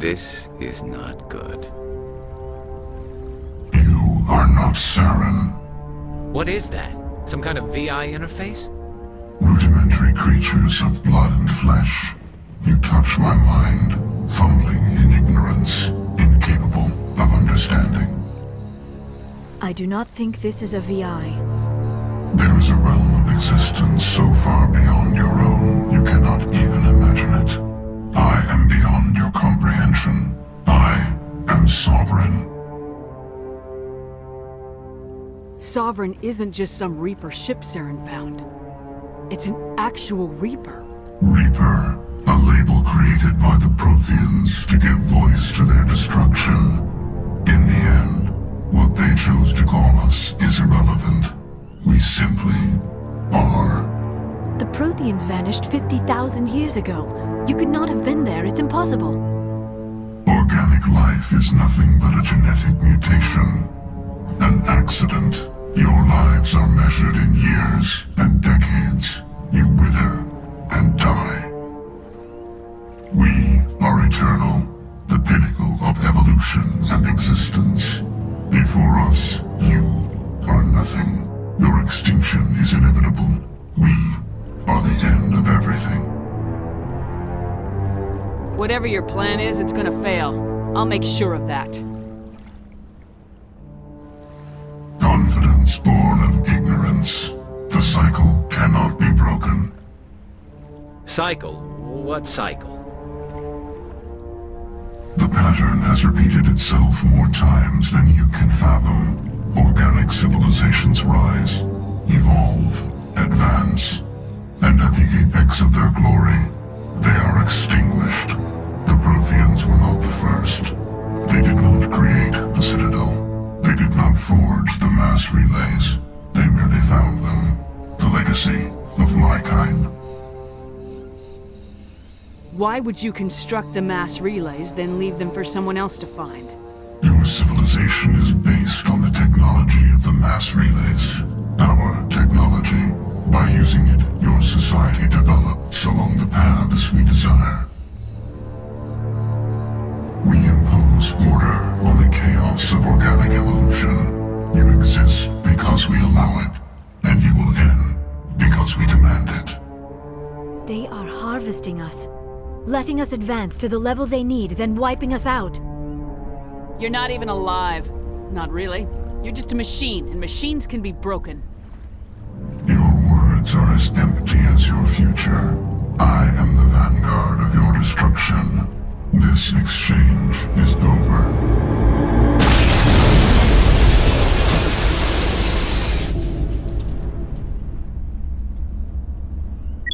This is not good. You are not Saren. What is that? Some kind of VI interface? Rudimentary creatures of blood and flesh. You touch my mind, fumbling in ignorance, incapable of understanding. I do not think this is a VI. There is a realm of existence so far beyond your own, you cannot even imagine it. I am beyond your comprehension. I am sovereign. Sovereign isn't just some Reaper ship Saren found. It's an actual Reaper. Reaper, a label created by the Protheans to give voice to their destruction. In the end, what they chose to call us is irrelevant. We simply are. The Protheans vanished 50,000 years ago. You could not have been there. It's impossible. Organic life is nothing but a genetic mutation. An accident. Your lives are measured in years and decades. You wither and die. We are eternal, the pinnacle of evolution and existence. Before us, you are nothing. Your extinction is inevitable. We are the end of everything. Whatever your plan is, it's gonna fail. I'll make sure of that. Confidence born of ignorance. The cycle cannot be broken. Cycle? What cycle? The pattern has repeated itself more times than you can fathom. Organic civilizations rise, evolve, advance, and at the apex of their glory, they are extinguished. The Protheans were not the first. They did not create the Citadel. They did not forge the mass relays. They merely found them. The legacy of my kind. Why would you construct the mass relays, then leave them for someone else to find? Your civilization is based on the technology of the mass relays. Our technology. By using it, your society develops along the paths we desire. We impose order on the chaos of organic evolution. You exist because we allow it, and you will end because we demand it. They are harvesting us, letting us advance to the level they need, then wiping us out. You're not even alive. Not really. You're just a machine, and machines can be broken. Your words are as empty as your future. I am the vanguard of your destruction. This exchange is over.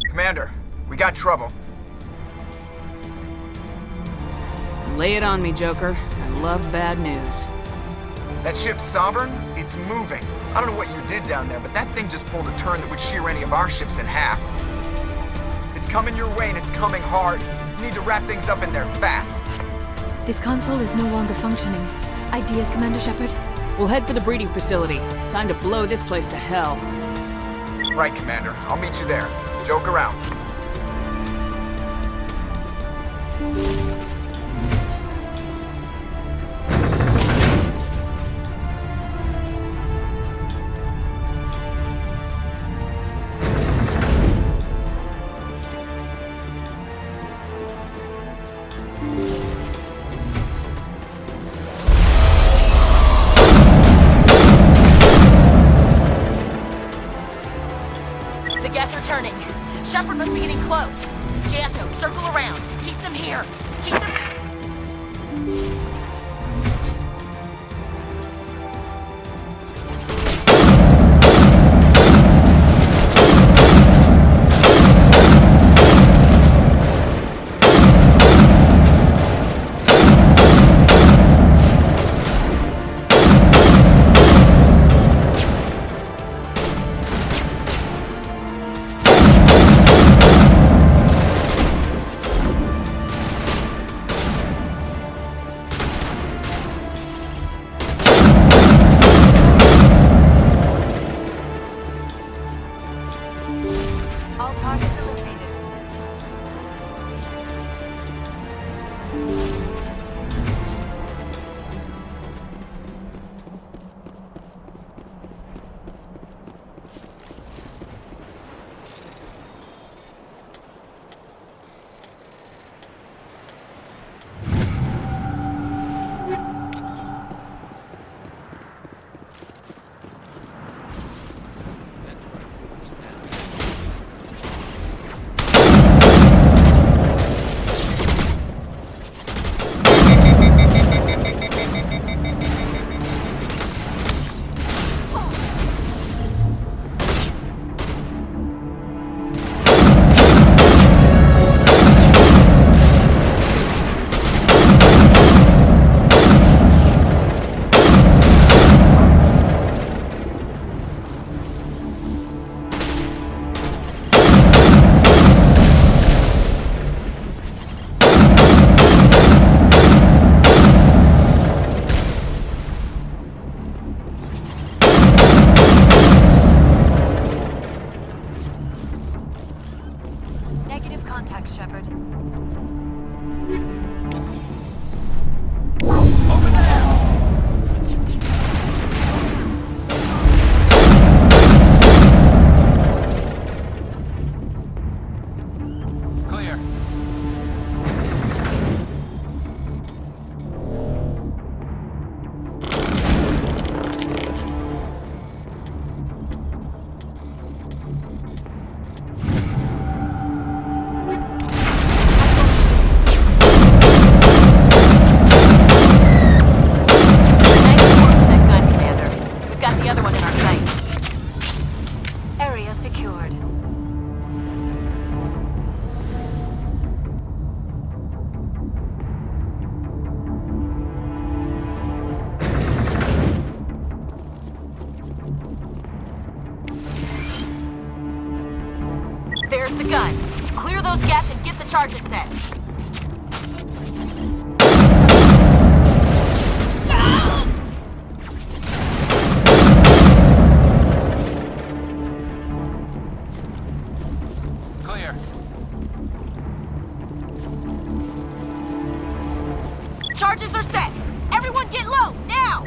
Commander, we got trouble. Lay it on me, Joker. I love bad news. That ship's Sovereign? It's moving. I don't know what you did down there, but that thing just pulled a turn that would shear any of our ships in half. It's coming your way and it's coming hard. You need to wrap things up in there fast. This console is no longer functioning. Ideas, Commander Shepard? We'll head for the breeding facility. Time to blow this place to hell. Right, Commander. I'll meet you there. Joker out. The gas are turning. Shepard must be getting close. Janto, circle around. Keep them here. Keep them... All targets eliminated. contact, Shepard. Over there! Clear. Nice work with that gun, Commander. We've got the other one in our sights. Area secured. There's the gun. Clear those gaps and get the charges set. Clear. Charges are set. Everyone get low, now!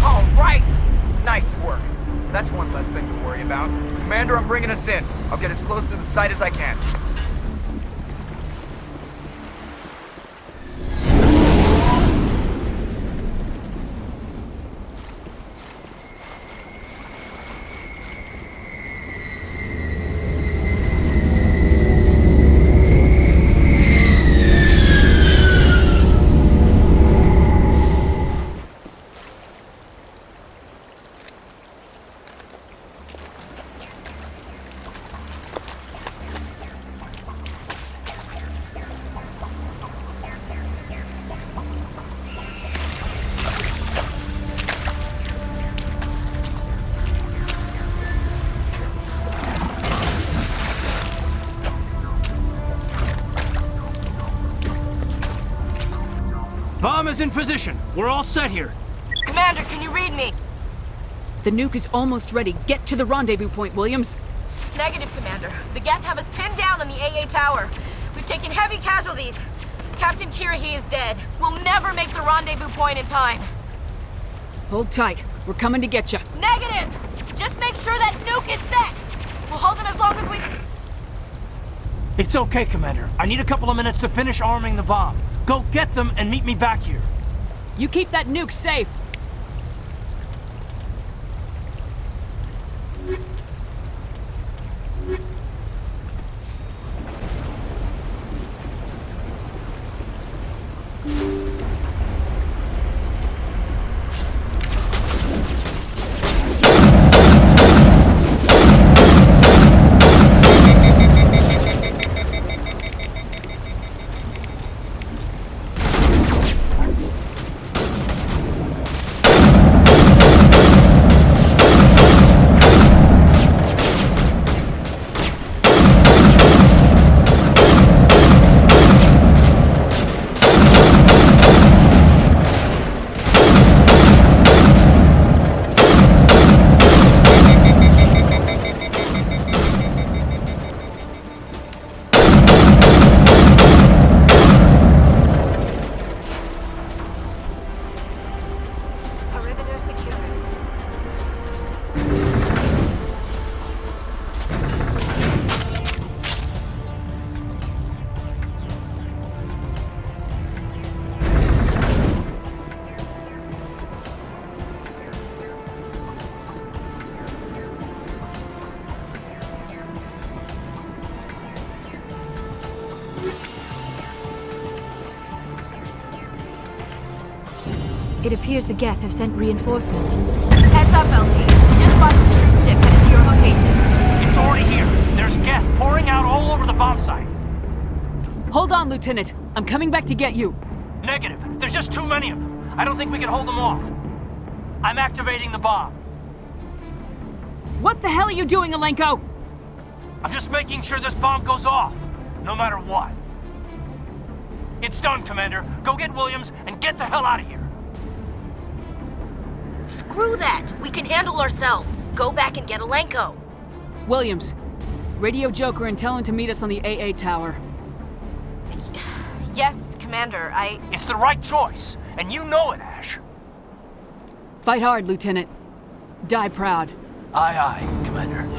All right! Nice work. That's one less thing to worry about. Commander, I'm bringing us in. I'll get as close to the site as I can. Bomb is in position. We're all set here. Commander, can you read me? The nuke is almost ready. Get to the rendezvous point, Williams. Negative, Commander. The Geth have us pinned down on the AA tower. We've taken heavy casualties. Captain Kirahi is dead. We'll never make the rendezvous point in time. Hold tight. We're coming to get you. Negative! Just make sure that nuke is set! We'll hold them as long as we... It's okay, Commander. I need a couple of minutes to finish arming the bomb. Go get them and meet me back here. You keep that nuke safe. Perimeter secured. It appears the Geth have sent reinforcements. Heads up, LT. We just spotted the troop ship headed to your location. It's already here. There's Geth pouring out all over the bomb site. Hold on, Lieutenant. I'm coming back to get you. Negative. There's just too many of them. I don't think we can hold them off. I'm activating the bomb. What the hell are you doing, Alenko? I'm just making sure this bomb goes off, no matter what. It's done, Commander. Go get Williams and get the hell out of here. Screw that! We can handle ourselves. Go back and get Alenko. Williams, radio Joker and tell him to meet us on the AA tower. Yes, Commander, It's the right choice, and you know it, Ash. Fight hard, Lieutenant. Die proud. Aye, aye, Commander.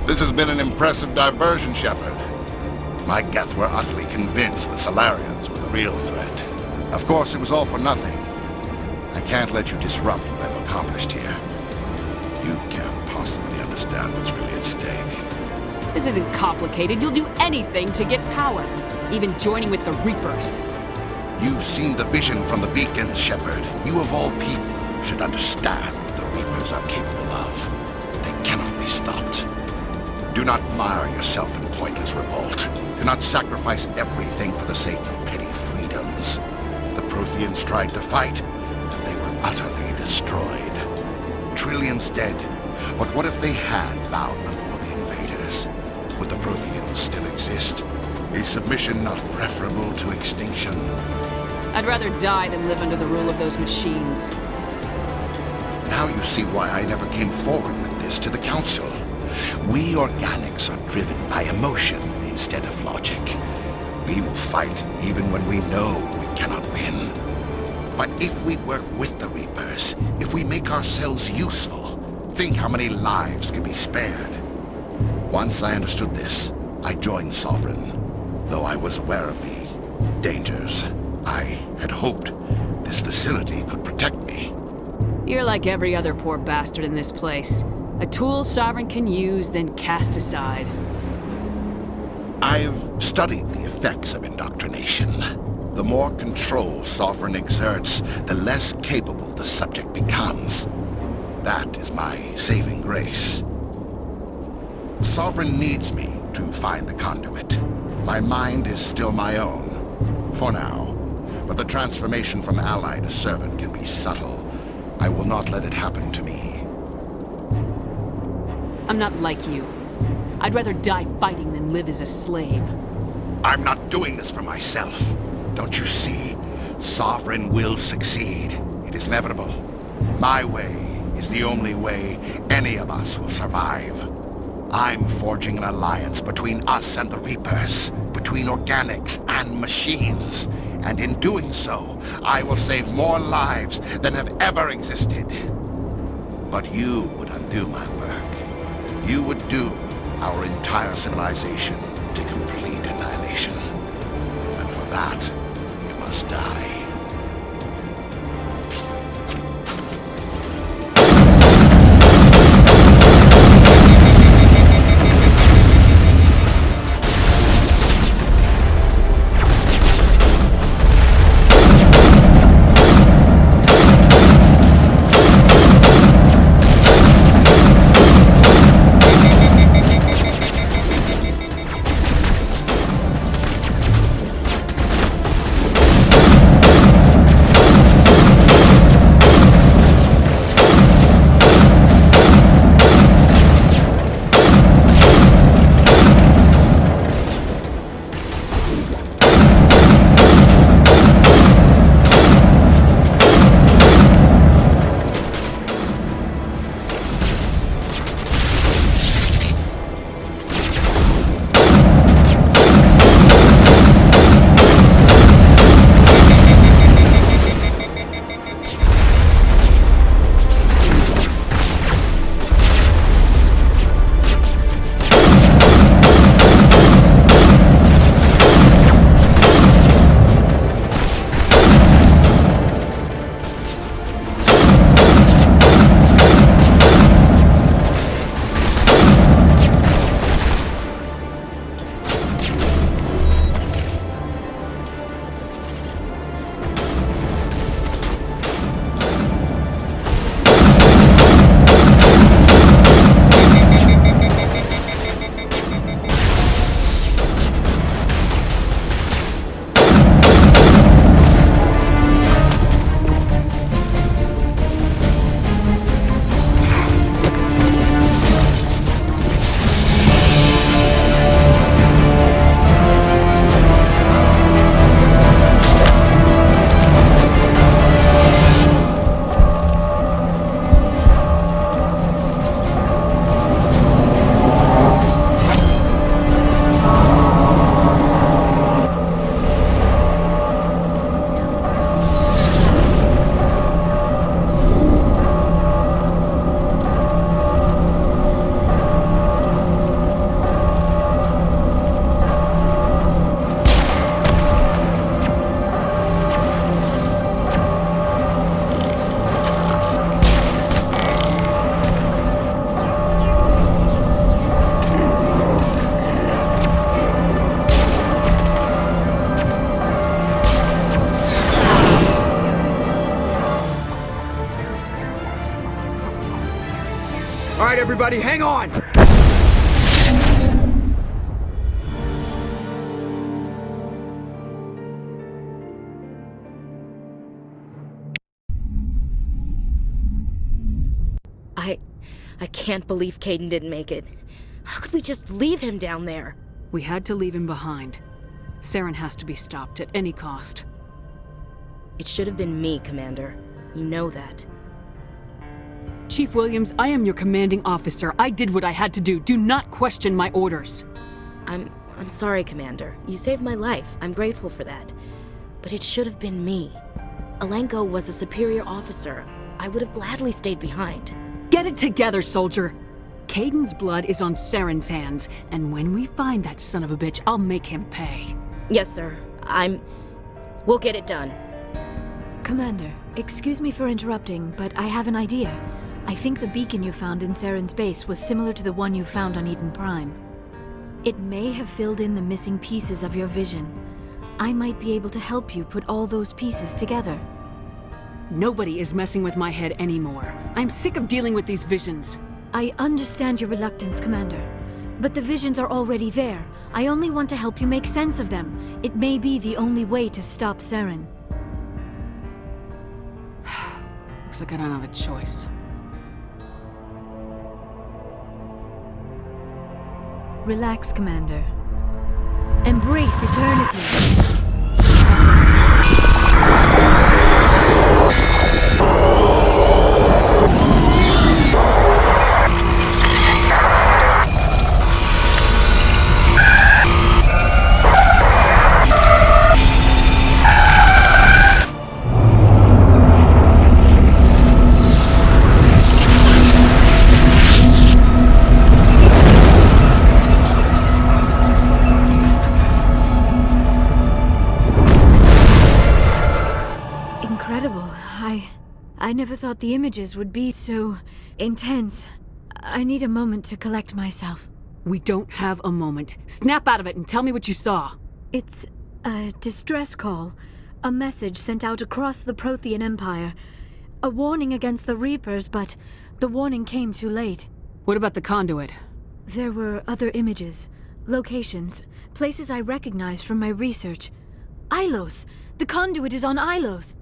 This has been an impressive diversion, Shepard. My Geth were utterly convinced the Salarians were the real threat. Of course, it was all for nothing. I can't let you disrupt what I've accomplished here. You can't possibly understand what's really at stake. This isn't complicated. You'll do anything to get power, even joining with the Reapers. You've seen the vision from the beacons, Shepard. You of all people should understand what the Reapers are capable of. They cannot be stopped. Do not mire yourself in pointless revolt. Do not sacrifice everything for the sake of petty freedoms. The Protheans tried to fight, and they were utterly destroyed. Trillions dead. But what if they had bowed before the invaders? Would the Protheans still exist? Is submission not preferable to extinction? I'd rather die than live under the rule of those machines. Now you see why I never came forward with this to the Council. We organics are driven by emotion instead of logic. We will fight even when we know we cannot win. But if we work with the Reapers, if we make ourselves useful, think how many lives can be spared. Once I understood this, I joined Sovereign. Though I was aware of the dangers, I had hoped this facility could protect me. You're like every other poor bastard in this place. A tool Sovereign can use, then cast aside. I've studied the effects of indoctrination. The more control Sovereign exerts, the less capable the subject becomes. That is my saving grace. Sovereign needs me to find the conduit. My mind is still my own, for now. But the transformation from ally to servant can be subtle. I will not let it happen to me. I'm not like you. I'd rather die fighting than live as a slave. I'm not doing this for myself. Don't you see? Sovereign will succeed. It is inevitable. My way is the only way any of us will survive. I'm forging an alliance between us and the Reapers, between organics and machines. And in doing so, I will save more lives than have ever existed. But you would undo my work. You would doom our entire civilization to complete annihilation. And for that, you must die. right, everybody, hang on! I can't believe Caden didn't make it. How could we just leave him down there? We had to leave him behind. Saren has to be stopped at any cost. It should have been me, Commander. You know that. Chief Williams, I am your commanding officer. I did what I had to do. Do not question my orders. I'm sorry, Commander. You saved my life. I'm grateful for that. But it should have been me. Alenko was a superior officer. I would have gladly stayed behind. Get it together, soldier. Caden's blood is on Saren's hands, and when we find that son of a bitch, I'll make him pay. Yes, sir. We'll get it done. Commander, excuse me for interrupting, but I have an idea. I think the beacon you found in Saren's base was similar to the one you found on Eden Prime. It may have filled in the missing pieces of your vision. I might be able to help you put all those pieces together. Nobody is messing with my head anymore. I'm sick of dealing with these visions. I understand your reluctance, Commander. But the visions are already there. I only want to help you make sense of them. It may be the only way to stop Saren. Looks like I don't have a choice. Relax, Commander. Embrace eternity. Incredible. I never thought the images would be so intense. I need a moment to collect myself. We don't have a moment. Snap out of it and tell me what you saw. It's a distress call. A message sent out across the Prothean Empire. A warning against the Reapers, but the warning came too late. What about the conduit? There were other images, locations, places I recognized from my research. Ilos! The conduit is on Ilos!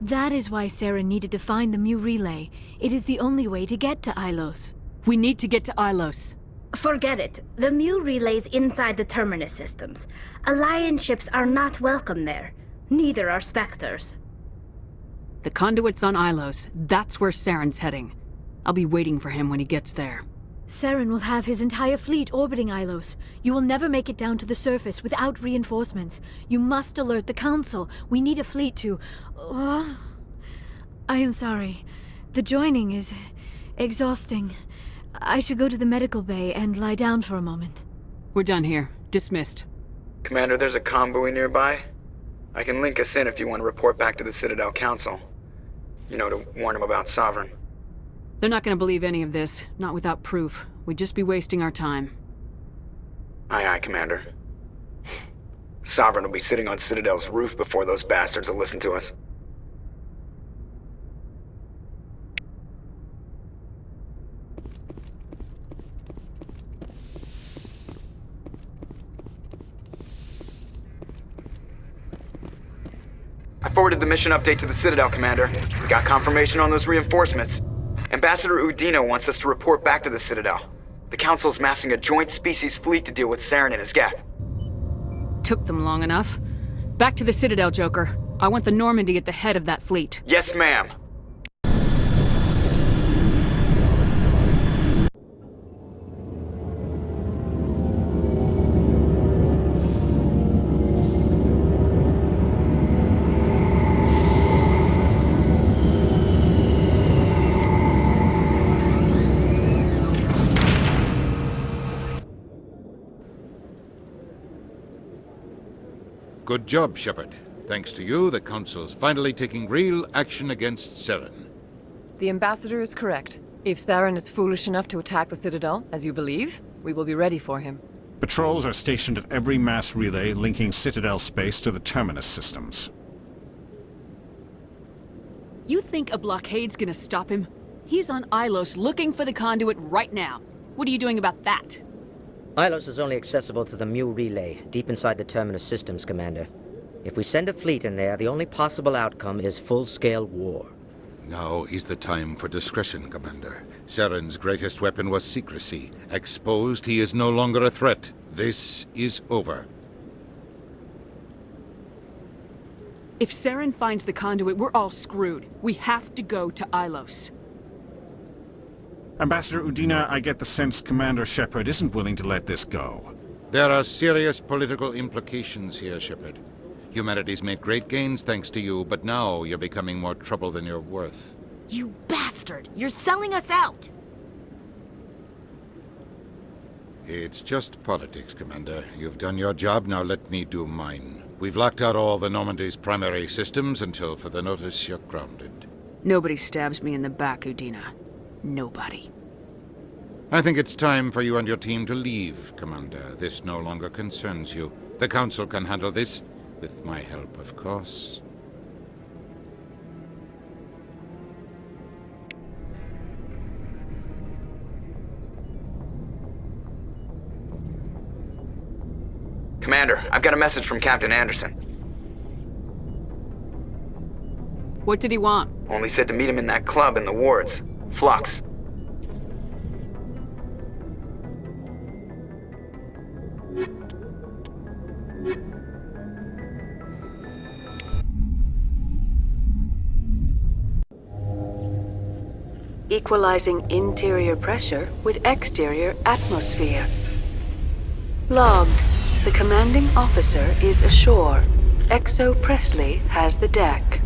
That is why Saren needed to find the Mu relay. It is the only way to get to Ilos. We need to get to Ilos. Forget it. The Mu relay's inside the Terminus systems. Alliance ships are not welcome there. Neither are Spectres. The conduit's on Ilos. That's where Saren's heading. I'll be waiting for him when he gets there. Saren will have his entire fleet orbiting Ilos. You will never make it down to the surface without reinforcements. You must alert the Council. We need a fleet to... I am sorry. The joining is exhausting. I should go to the medical bay and lie down for a moment. We're done here. Dismissed. Commander, there's a convoy nearby. I can link us in if you want to report back to the Citadel Council. You know, to warn them about Sovereign. They're not going to believe any of this, not without proof. We'd just be wasting our time. Aye, aye, Commander. Sovereign will be sitting on Citadel's roof before those bastards will listen to us. I forwarded the mission update to the Citadel, Commander. We got confirmation on those reinforcements. Ambassador Udino wants us to report back to the Citadel. The Council's massing a joint species fleet to deal with Saren and his Geth. Took them long enough. Back to the Citadel, Joker. I want the Normandy at the head of that fleet. Yes, ma'am. Good job, Shepard. Thanks to you, the Council's finally taking real action against Saren. The Ambassador is correct. If Saren is foolish enough to attack the Citadel, as you believe, we will be ready for him. Patrols are stationed at every mass relay linking Citadel space to the Terminus systems. You think a blockade's gonna stop him? He's on Ilos looking for the conduit right now. What are you doing about that? Ilos is only accessible to the Mu relay, deep inside the Terminus systems, Commander. If we send a fleet in there, the only possible outcome is full-scale war. Now is the time for discretion, Commander. Saren's greatest weapon was secrecy. Exposed, he is no longer a threat. This is over. If Saren finds the conduit, we're all screwed. We have to go to Ilos. Ambassador Udina, I get the sense Commander Shepard isn't willing to let this go. There are serious political implications here, Shepard. Humanity's made great gains thanks to you, but now you're becoming more trouble than you're worth. You bastard! You're selling us out! It's just politics, Commander. You've done your job, now let me do mine. We've locked out all the Normandy's primary systems until further notice you're grounded. Nobody stabs me in the back, Udina. Nobody. I think it's time for you and your team to leave, Commander. This no longer concerns you. The Council can handle this, with my help, of course. Commander, I've got a message from Captain Anderson. What did he want? Only said to meet him in that club in the wards. Flux. Equalizing interior pressure with exterior atmosphere. Logged. The commanding officer is ashore. Exo Presley has the deck.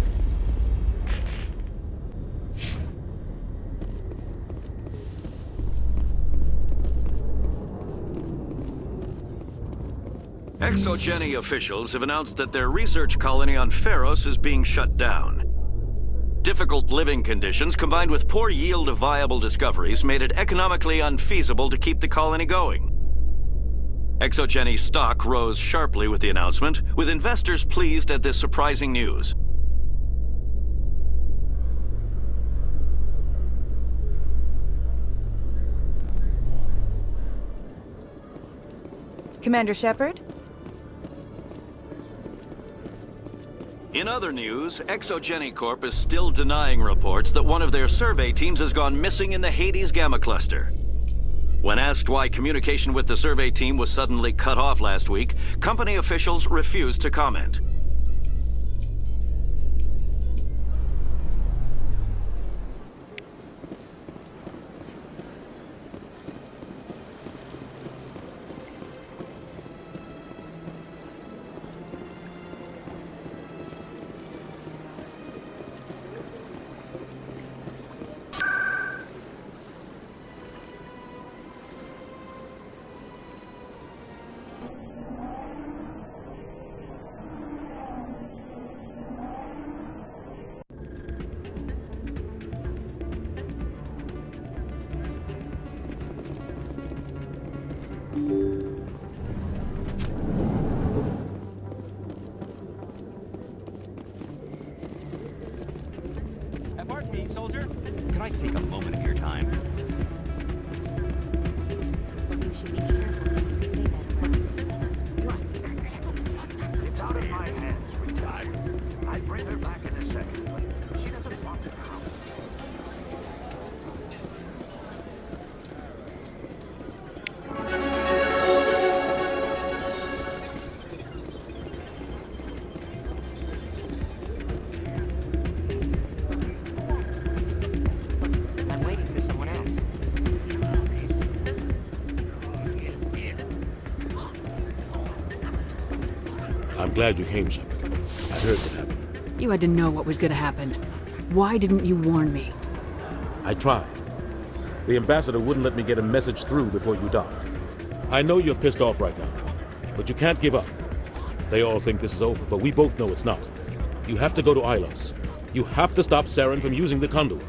Exogeny officials have announced that their research colony on Pharos is being shut down. Difficult living conditions combined with poor yield of viable discoveries made it economically unfeasible to keep the colony going. Exogeny stock rose sharply with the announcement, with investors pleased at this surprising news. Commander Shepard? In other news, Exogeny Corp is still denying reports that one of their survey teams has gone missing in the Hades Gamma Cluster. When asked why communication with the survey team was suddenly cut off last week, company officials refused to comment. Pardon me, soldier. Could I take a moment of your time? You should be careful when you say that. What? It's out of my hands, retired. I'd bring her back in a second, but she doesn't want to come. I'm glad you came, Shepard. I heard what happened. You had to know what was gonna happen. Why didn't you warn me? I tried. The ambassador wouldn't let me get a message through before you docked. I know you're pissed off right now, but you can't give up. They all think this is over, but we both know it's not. You have to go to Ilos. You have to stop Saren from using the conduit.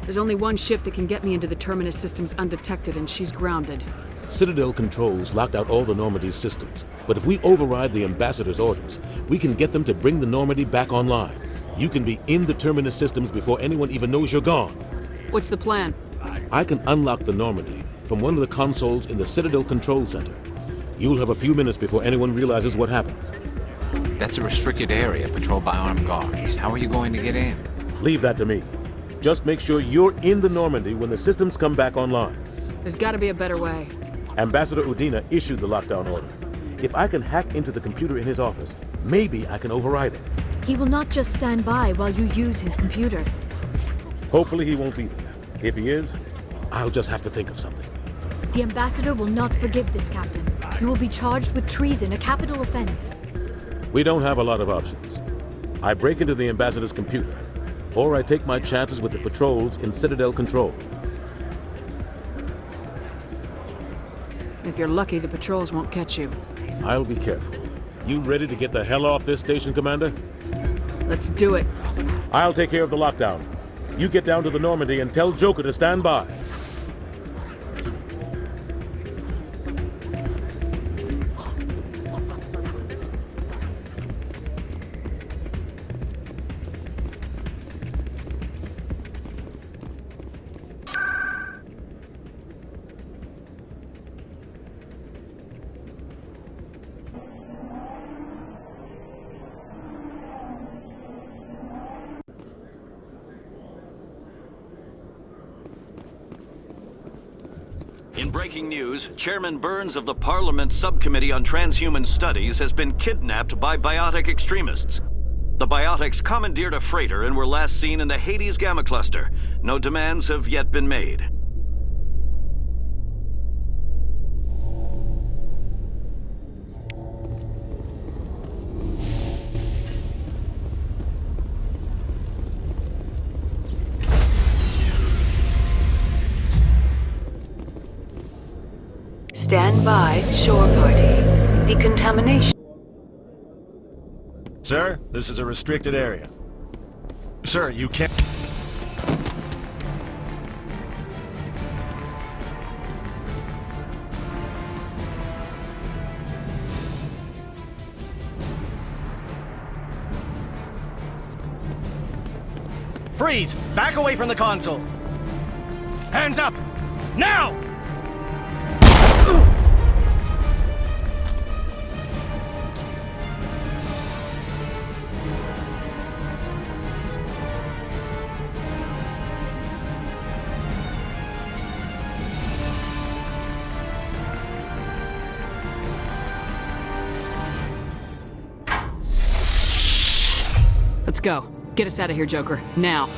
There's only one ship that can get me into the Terminus systems undetected, and she's grounded. Citadel controls locked out all the Normandy's systems, but if we override the ambassador's orders, we can get them to bring the Normandy back online. You can be in the Terminus systems before anyone even knows you're gone. What's the plan? I can unlock the Normandy from one of the consoles in the Citadel Control Center. You'll have a few minutes before anyone realizes what happened. That's a restricted area patrolled by armed guards. How are you going to get in? Leave that to me. Just make sure you're in the Normandy when the systems come back online. There's gotta be a better way. Ambassador Udina issued the lockdown order. If I can hack into the computer in his office, maybe I can override it. He will not just stand by while you use his computer. Hopefully he won't be there. If he is, I'll just have to think of something. The Ambassador will not forgive this, Captain. You will be charged with treason, a capital offense. We don't have a lot of options. I break into the Ambassador's computer, or I take my chances with the patrols in Citadel Control. If you're lucky, the patrols won't catch you. I'll be careful. You ready to get the hell off this station, Commander? Let's do it. I'll take care of the lockdown. You get down to the Normandy and tell Joker to stand by. In breaking news, Chairman Burns of the Parliament Subcommittee on Transhuman Studies has been kidnapped by biotic extremists. The biotics commandeered a freighter and were last seen in the Hades Gamma Cluster. No demands have yet been made. Stand by, shore party. Decontamination. Sir, this is a restricted area. Sir, you can't... Freeze! Back away from the console! Hands up! Now! Let's go. Get us out of here, Joker. Now.